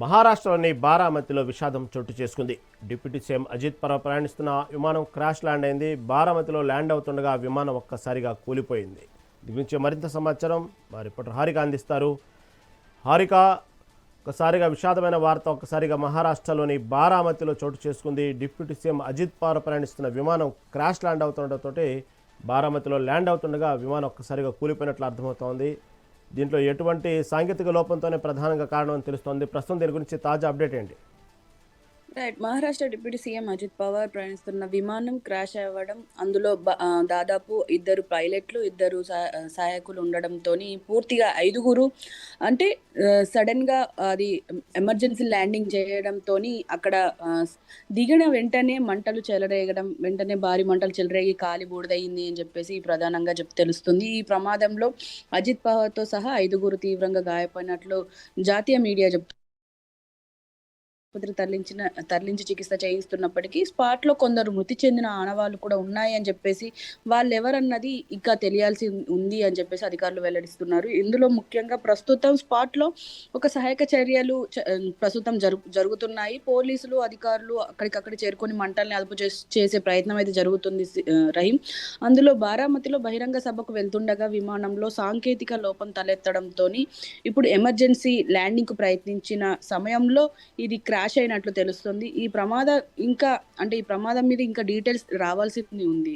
మహారాష్ట్రలోని బారామతిలో విషాదం చోటు చేసుకుంది. డిప్యూటీ సీఎం అజిత్ పవార్ ప్రయాణిస్తున్న విమానం క్రాష్ ల్యాండ్ అయింది. బారామతిలో ల్యాండ్ అవుతుండగా విమానం ఒక్కసారిగా కూలిపోయింది. దీని గురించి మరింత సమాచారం మా రిపోర్టర్ హారిక అందిస్తారు. హారిక, ఒక్కసారిగా విషాదమైన వార్త ఒక్కసారిగా మహారాష్ట్రలోని బారామతిలో చోటు చేసుకుంది. డిప్యూటీ సీఎం అజిత్ పవార్ ప్రయాణిస్తున్న విమానం క్రాష్ ల్యాండ్ అవుతుండటంతో బారామతిలో ల్యాండ్ అవుతుండగా విమానం ఒక్కసారిగా కూలిపోయినట్లు అర్థమవుతోంది. దీంట్లో ఎటువంటి సాంకేతిక లోపంతోనే ప్రధానంగా కారణం అని తెలుస్తోంది. ప్రస్తుతం దీని గురించి తాజా అప్డేట్ ఏంటి? Right. Maharashtra deputy CM Ajit Pawar ప్రయాణిస్తున్న విమానం క్రాష్ అవ్వడం, అందులో దాదాపు ఇద్దరు పైలట్లు, ఇద్దరు సహాయకులు ఉండడంతోని పూర్తిగా ఐదుగురు అంటే సడన్గా అది ఎమర్జెన్సీ ల్యాండింగ్ చేయడంతోని అక్కడ దిగిన వెంటనే మంటలు చెలరేగడం, వెంటనే భారీ మంటలు చెలరేగి కాలి బూడిదయింది అని చెప్పేసి ప్రధానంగా తెలుస్తుంది. ఈ ప్రమాదంలో అజిత్ పవార్తో సహా ఐదుగురు తీవ్రంగా గాయపడినట్లు జాతీయ మీడియా చెప్తుంది. తరలించి చికిత్స చేయిస్తున్నప్పటికీ స్పాట్ లో కొందరు మృతి చెందిన ఆనవాళ్లు కూడా ఉన్నాయి అని చెప్పేసి, వాళ్ళు ఎవరన్నది ఇంకా తెలియాల్సి ఉంది అని చెప్పేసి అధికారులు వెల్లడిస్తున్నారు. ఇందులో ముఖ్యంగా ప్రస్తుతం స్పాట్ లో ఒక సహాయక చర్యలు ప్రస్తుతం జరుగుతున్నాయి. పోలీసులు అధికారులు అక్కడికక్కడ చేరుకొని మంటల్ని అదుపు చేసే ప్రయత్నం అయితే జరుగుతుంది. రహీం, అందులో బారామతిలో బహిరంగ సభకు వెళ్తుండగా విమానంలో సాంకేతిక లోపం తలెత్తడంతో ఇప్పుడు ఎమర్జెన్సీ ల్యాండింగ్ కు ప్రయత్నించిన సమయంలో ఇది క్రాష్ అయినట్లు తెలుస్తుంది. ఈ ప్రమాదం మీద ఇంకా డీటెయిల్స్ రావాల్సి ఉంది.